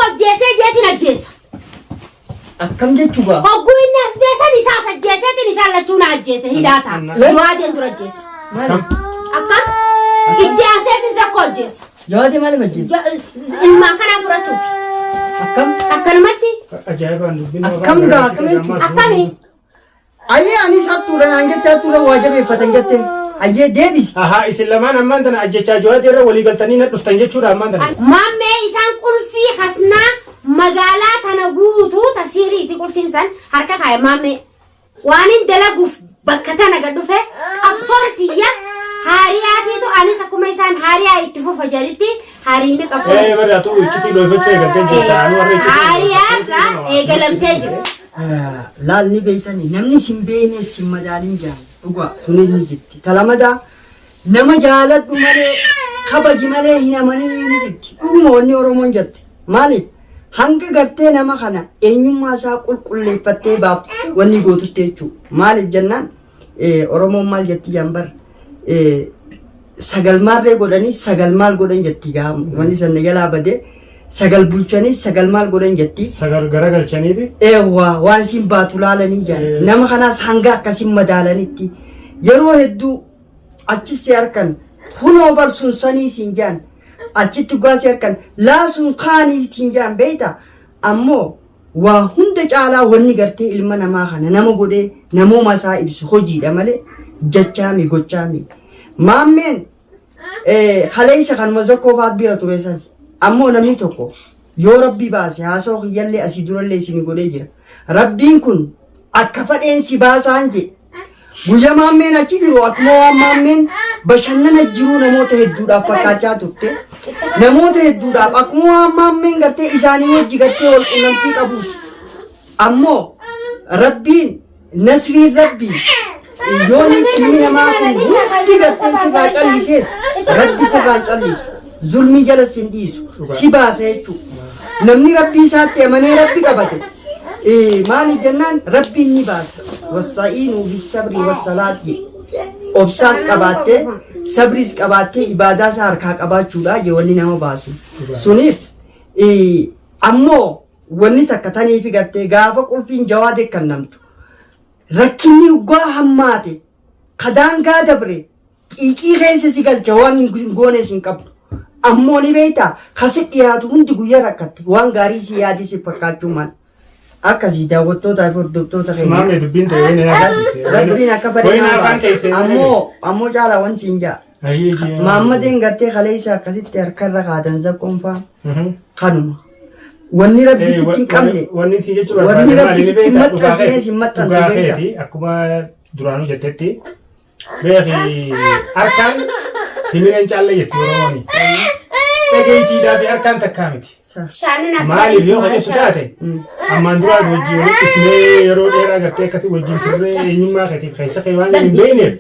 Ajjeeseetiin Ajjeesa. Akkam jechuudha. Hogguu inni as beesan isaas Ajjeeseetiin isaan lachuun Ajjeese hidhaata. Jawaadeen dura Ajjeesa. Akkam? Itti aseetiin Zakkoo Ajjeesa. Jawaadee maal majjeessa? Ilmaan kanaan fudhachuuf. Akkam? Akkanumatti. Ajaa'ibaan dubbina. Akkam gaa akkam jechuudha. Akkami? Ayyee anis hattuudha naan jettee hattuudha waa jabeeffatan jettee. Ayyee deebisi. Ahaa isin lamaan ammaan tana ajjechaa Jawaadee irra walii galtanii na dhuftan jechuudha ammaan tana. Mame isaan qulfii hasnaa magaalaa tana guutuu tasiiriitti qulfiin san harka kaa'e Mame waan hin dalaguuf bakka tana gad dhufe qabsoortiyya haariyaatiitu anis akkuma isaan haariyaa itti fufa jedhitti haariin qabsoo. Baraatu iccitii dhoofachuu eegaltee jirta. Haariyaarraa eegalamtee jirti. Laalni beeytanii namni sin beekne sin madaalin jaalala. Dhugaa sunis ni jirti. Talamadaa nama jaaladhu malee kabaji malee hin amanii ni jirti. Dhuguma wanni Oromoon jette. Maaliif? Hanga gartee nama kana eenyummaa isaa qulqulleeffattee baaftu wanni gootutti jechuudha. Maaliif jennaan Oromoon maal jetti jambar sagal maarree godhanii sagal maal godhan jetti gaa wanni sanna jalaa badee sagal bulchanii sagal maal godhan jetti. Sagal garagalchaniiti. Waan isin baatu laalanii jiran nama kanaas hanga akkasiin madaalanitti yeroo hedduu achitti harkan hunoo barsuun sanii siin jaan achitti gaasii harkan laasuun kaanii siin jaan beeyta ammoo waa hunda caalaa wanni gartee ilma namaa kana nama godhee namooma isaa ibsu hojiidha malee jechaami gochaami. Mammeen kaleessa kanuma Zakkoo faat bira ture sani. Ammoo namni tokko yoo rabbi baase haasoo kiyyallee asii durallee isin godhee jira. Rabbiin kun akka fadheen si baasaan je. Guyyaa Mammeen achi jiru akkuma waan Mammeen bashannana jiru namoota hedduudhaaf fakkaachaa turte. Namoota hedduudhaaf akkuma waan Mammeen gartee isaanii wajji gartee wal quunnamtii qabuus. Ammoo Rabbiin nasriin Rabbii yoo ilmi namaa kun hundi gartee sirraa callisees Rabbi sirraa callisu. Zulmi jala sin dhiisu si baasa jechuudha. Namni Rabbii isaatti amanee Rabbi qabate maaliif jennaan Rabbiin ni baasa. Wasta'iinuu bis-sabri was-salaati. Obsaas qabaattee sabris qabaattee ibaadaa isaa harkaa qabaachuudha je wanni nama baasu. Suniif ammoo wanni takka taniifi gartee gaafa qulfiin Jawaadee kan namtu rakkinni ugaa hammaate kadaangaa dabre xiiqii keessa si galcha waan hin goones hin qabdu. Ammoo ni beektaa kasi dhiyaatu hundi guyyaa rakkatte waan gaarii si yaadii si fakkaachuu maal akkasii daawwattootaa fi hordoftoota keenya. Mame dubbiin ta'ee ni Rabbiin akka fedhe ammoo caalaa wanti hin jaa. Maammadeen gartee kaleessa akkasitti harkarra kaatan Zakkoon fa'aa kanuma. Wanni Rabbi sitti hin qabne wanni si jechuudha. Wanni Rabbi sitti hin maxxansine si maxxantu beektaa. Akkuma duraanuu jettetti beeki harkaan himina hin caalle jetti Oromooni. Dhageettiidhaa fi harkaan takkaa miti. Maaliif yoo qajeelchu taate ammaan duraas wajjin walitti dhufnee yeroo dheeraa gartee akkasii wajjin turre eenyummaa keetiif keessa kee waan hin beekneef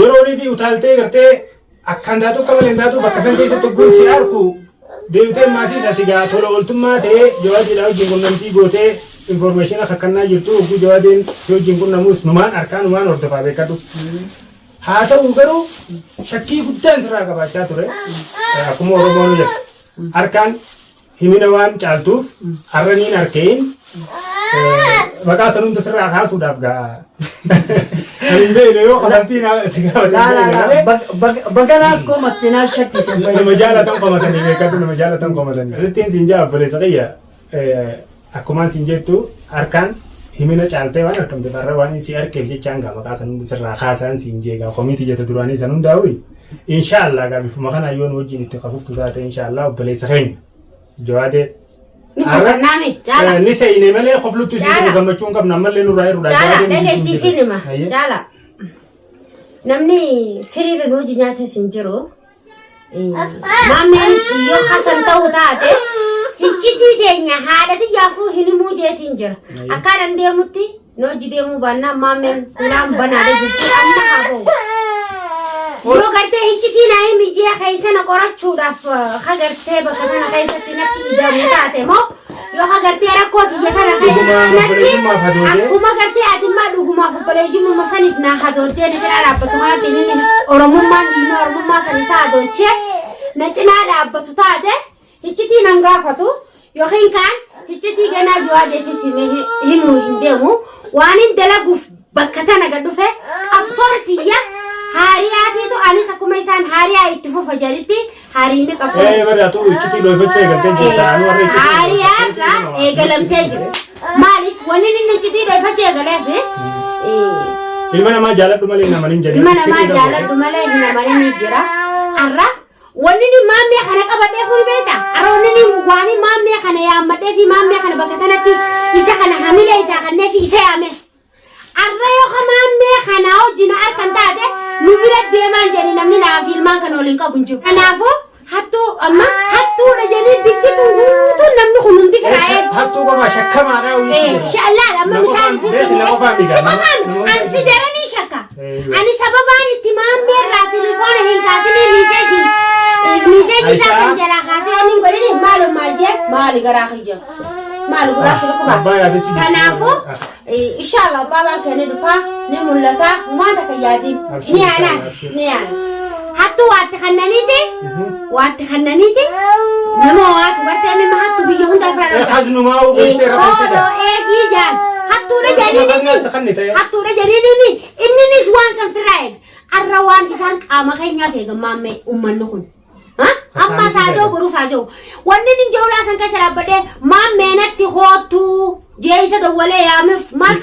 yeroo fi utaaltee gartee akkaan taatu akka malee taatu bakka san keessatti ogguun si arku deebitee maatii isaati gaa tola ooltummaa ta'ee Jawaadeedhaa wajjin qunnamtii gootee informeeshina kakkannaa jirtu ogguu Jawaadeen si wajjin qunnamuus numaan harkaan numaan hordofaa beekadhu. Haa ta'u garuu shakkii guddaan sirraa qabaachaa ture akkuma Oromoon jedhu harkaan himina waan caaltuuf harraniin harkeen maqaa sanumta sirraa kaasuudhaaf gaa hin beekne yoo qabantiin si gaafate baganaas komatte naa shakkite nama jaalatan qomatanii beekadhu nama jaalatan qomatanii sittiin siin jaa obboleessa qiyya akkumaan siin jettu harkaan himina caaltee waan argamte farra waan si arkeef jechaan gaa maqaa sanumta sirraa kaasaan siin jeegaa komiitii jette duraanii san hundaa'u inshaallah gaa bifuma kana yoon wajjin itti qafuftu taate inshaallah obboleessa keenya Jawaadee ni seeyine malee qofluttu isiin gammachuun qabna ammallee nurraa irraa Jawaadee dhageessii fi nima jaala namni firiira hojii nyaata isin jiru Mammeenis yoo hasan ta'uu taate hiccitii teenya haadhati yaafuu hinimuu jeetiin jira akkaan deemutti hojii deemuu baannaan Mammeen kulaan banaadha jirti amma haa ba'u. Yoo gartee hiccitii naayii miidiyaa keessana qorachuudhaaf hagartee bakka kana keessatti natti idaamuu taate moo yoo hagartee rakkoo tiyya kana keessatti akkuma gartee atimmaa dhugumaaf obboleeyyummaa saniif naa hadoottee ni cinaa dhaabbatu kanatti inni Oromummaan dhiinii Oromummaa san isaa hadoochee na cinaa dhaabbatu taate hiccitii nan gaafatu yookiin kaan hiccitii ganaa Jawaadees himuu hin deemu waan hin dalaguuf bakka tana gad dhufe qabsoortiyya haariyaatiitu anis akkuma isaan haariyaa itti fufa jedhitti haariin qabsoo. Baraatu hiccitii dhoofachuu eegaltee jirta. Haariyaarraa eegalamtee jirti. Maaliif wanni inni hiccitii dhoofachuu eegaleef ilma namaa jaaladhu malee nama hin jedhin. Ilma namaa jaaladhu malee nama hin jira. Arra wanni ni Mame kana qabadhee fuudhee beekta. Arra wanni ni waani Mame kana yaammadhee fi Mame kana bakka tanatti isa kana hamila isaa kannee fi isa yaame. Arra yoo Mame kana hojii harkan taate nu bira deemaan jedhanii namni naaf ilmaan kana waliin qabu hin jiru. Kanaafuu hattuudha jedhanii bikkitu namni kun hundi firaa'ee. Hattuu qofa shakkamaadhaa waliin. Shallaa amma misaan ansi daranii shakka. Ani sababaan itti Mame irraa telefoona hin kaasine miiseeji isaa kan jalaa kaasee onni godhini maaloo maal jee maali garaa kiyya. Maali guraa sirkuba. Kanaafuu inshallah baabaan keenya dhufaa ni mul'ata maata kan yaadiin ni aanaas ni aana. Hattuu waatti kannaniiti nama waatu bartee mimma hattuu biyya hundaa fira dhaqaa. Haznumaa ubeessee rakkoo eegii jaan hattuudha jedhanii inninis waan san firraa eega. Arra waan isaan qaama keenyaaf eega Mame uummanni kun. Amma saajoo boruu saajoo wanni ni jawlaa san keessa dhaabbadhee Mame natti hootuu jeesa dawwalee yaameef maal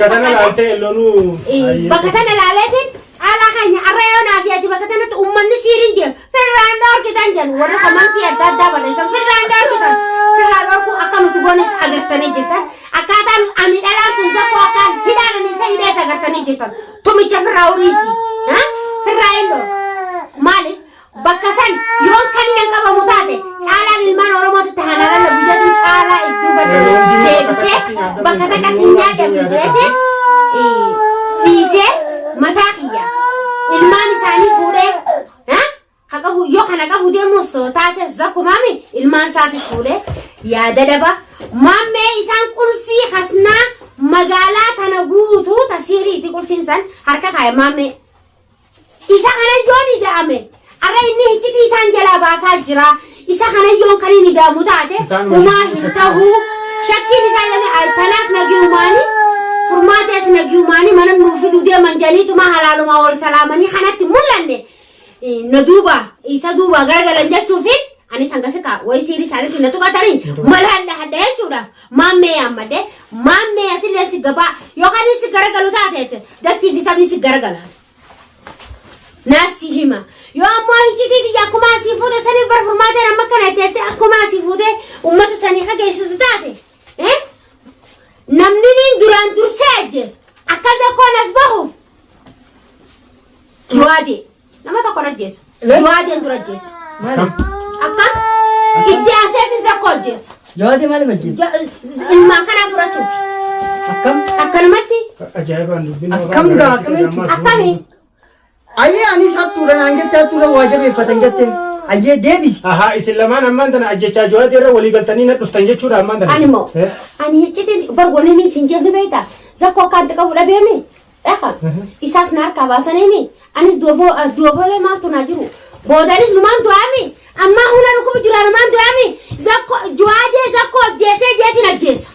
bakka tana laaleetiin caalaa keenya arra yoo naaf yaati bakka tanatti uummanni siiriin deema firraan dhoorkitan jedhu warra komantii adda addaa barreessan firraan dhoorkuu akka nuti goones agartanii jirtan akkaataan ani dhalaan tun Zakkoo akkaan hidhaan isa hidhees agartanii jirtan tumicha firraa uriisi firraa hin dhoorku maaliif bakka san yoon kan hin qabamu taate caalaan ilmaan Oromootti hanaraan biyyattiin caalaa ibsuu deebisee bakka takkatti hin yaadamne jeetiin dhiisee mataa kiyya ilmaan isaanii fuudhee kaqabu yoo kana qabu deemus taate Zakkoo Mame ilmaan isaatis fuudhee yaada daba Mame isaan qulfii hasnaa magaalaa tana guutuu tasiiriitti qulfiin san harka kaa'e Mame isa kana yoon ida'ame. Arra inni hiccitii isaan jalaa baasaa jira. Isa kana yoon kan inni ida'amu taate umaa hin ta'uu shakkiin isaa lame tanaas nagiyumaanii furmaatees nagiyumaanii mana nuuf fiduu deeman janiituma halaalumaa wal salaamanii kanatti mul'anne na duuba isa duuba garagalan jechuufin ani sangasika way siiri isaaniitti na tuqatanii mala hadda jechuudha. Mame yaammadde Mame atillee si gabaa yookaan si garagalu taate dattiin isaa si garagala. Naasi hima. Yo ammoo hiccitii akkuma asii fuute sanii bara Furmaateen amma kana itti akkuma asii fuute uummata sanii hageessisu taate. Namni niin duraan dursee ajjeesu akka Zakkoon as bahuuf. Jawaadee nama tokko ajjeesu. Jawaadeen dura ajjeesa. Akkam itti aseeti Zakkoo ajjeesa. Jawaadee maaliif ajjeesa? Ilmaan kanaa furachuuf. Akkanumatti. Ajaa'ibaan dubbina. Akkam gaa akkamitti? Akkami. Ayyee ani sattuudha naan jettee hattuudha waa jabeeffatan jettee ayyee deebisi. Isin lamaan ammaan tana ajjechaa Jawaadee irra walii galtanii na dhuftan jechuudha ammaan tana. Ani moo ani hiccitiin bargoonni isin jeefni beektaa Zakkoo akkaatti qabu dhabeemi. Isaas na harkaa baasaniimi anis duuboolee maaltu naa jiru boodaanis numaan du'aami ammaa huna dhukkuba jiraa numaan du'aami Jawaadee Zakkoo ajjeesee jeetiin ajjeesa.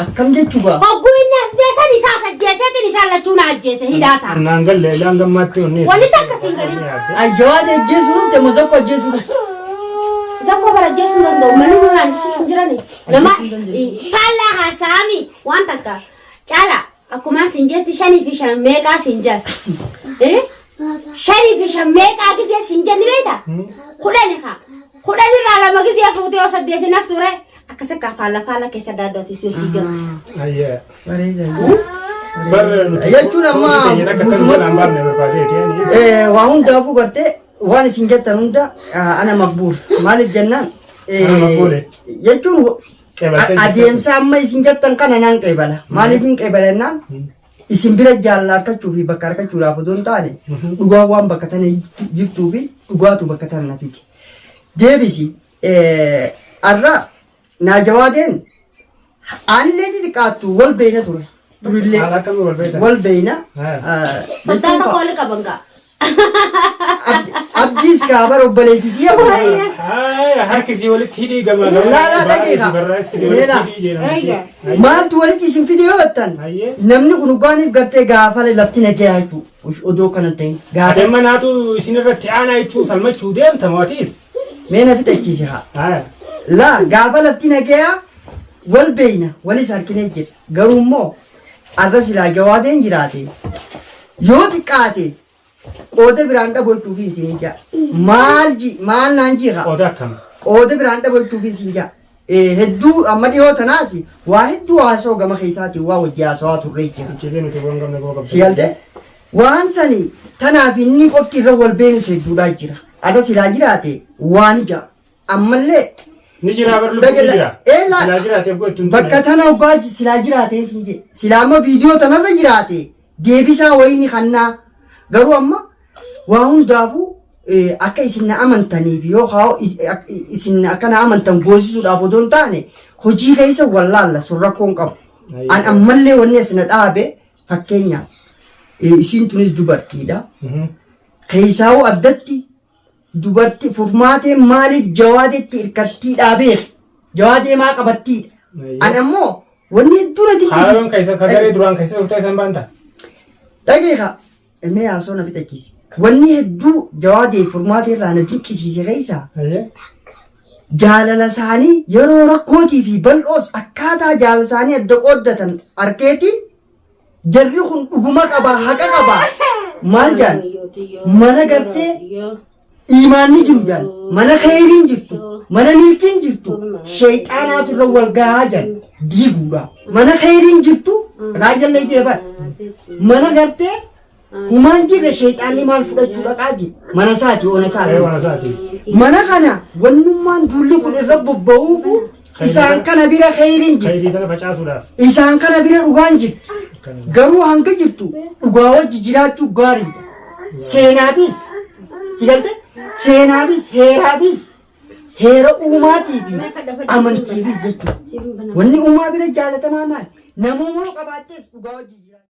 Akkam jechuudha. Hogguu inni as beesan isaas ajjeeseetiin isaan lachuun ajjeese hidhaata. Naan galle ilaan gammaatti onni. Wanni takka siin gadi. Jawaadee ajjeesuu ta'e moo Zakkoo ajjeesuu? Zakkoo bara ajjeesuu danda'u manni nuraan jechuun hin jirani. Nama faallaa haasaami waan takka caala akkuma siin jetti 5 fi 5 meeqaa siin jala. 5 fi 5 meeqaa gisee siin jenni beektaa? 10 irraa 2 gisee fuutee yoo 8 naf ture. Akkasakka faala keessa daadootis yoo si galu. Ayyee. Bareeda. Jechuun amma waa hundaafuu gartee waan isin jettan hunda ana maqbuul maaliif jennaan jechuun adeemsa amma isin jettan kana naan qeebala maaliif hin qeebalennaan isin bira jaalala argachuu fi bakka argachuudhaaf otoo hin taane dhugaa waan bakka tana jirtuu fi dhugaatu bakka tana nafiti. Deebisi arra naa Jawaadeen aanillee xixiqqaattu wal beeyna ture. Durillee wal beeyna. Soddaan tokko wali qaban gaa. Abdiis gaabar obboleetii diya. Harkisii walitti hidhii gamaa Laa dhageera. Maaltu walitti isin fidee hoottan? Namni kun dhugaaniif gartee gaafa lafti nagee haatu odoo kana ta'in. Adeemma naatu isin irratti aanaa jechuun falmachuu deemta mootiis. Mee na fixachiise haa. Laa gaafa lafti nagee wal beeyna walis harkinee jira. Garuu immoo arra silaa jawaadeen jiraate yoo xiqqaate qooda biraan dhabolchuuf isin jaa. Maal naan jira? Qooda akkam? Qooda biraan dhabolchuuf isin jaa. Hedduu amma dhiyoo tanaas waa hedduu haasoo gama keessaatiin waa wajji haasawaa turree jira. Siyalte waan sani tanaaf inni qofti irra wal beekus hedduudhaa jira. Ada silaa jiraate waan ija ammallee ni jira barlu jira. Silaa jiraate gootun bakka tana obbaa silaa jiraate isin jee. Silaa amma viidiyoo tanarra jiraate deebisaa wayini kannaa garuu amma waa hundaafuu akka isin na amantaniif yoo haa isin akka na amantan goosisuudhaaf odoo hin taane hojii keessa wallaalla sun rakkoon qabu. An ammallee wanni asina dhaabe fakkeenyaaf isin tunis dubartiidha. Keessaawoo addatti dubartii Furmaateen maaliif Jawaadeetti hirkattii dhaabeef Jawaadee maa qabattiidha. An ammoo wanni hedduu na dinqisiisa. Haaroon keessa kagaree duraan keessa dhuftaa isaan baanta. Dhageeka mee haasoo na fixachiise. Wanni hedduu Jawaadee Furmaatee irraa na dinqisiise keessa. Jaalala isaanii yeroo rakkootii fi bal'oos akkaataa jaalala isaanii adda qooddatan arkeeti jarri kun dhuguma qabaa haqa qabaa. Maal jaan mana gartee imaanni jiru jaan mana khayriin jirtu mana milkiin jirtu shayxaanaatu irra wal gahaa jaan diiguudha. Mana khayriin jirtu raajallee jeebar mana gartee humaan jirre shayxaanni maal fudhachuu dhaqaa jiru mana isaati ona isaati. Mana kana wannummaan duulli kun irra bobba'uufu isaan kana bira khayriin jirtu. Isaan kana bira dhugaan jirtu. Garuu hanga jirtu dhugaa wajji jiraachuu gaariidha. Seenaafis sigalte seenaafis heeraafis heera uumaatii fi amantiifis jechuudha. Wanni uumaa bira jaalatamaa maal? Namummaa qabaattees dhugaa wajji jiraachuu.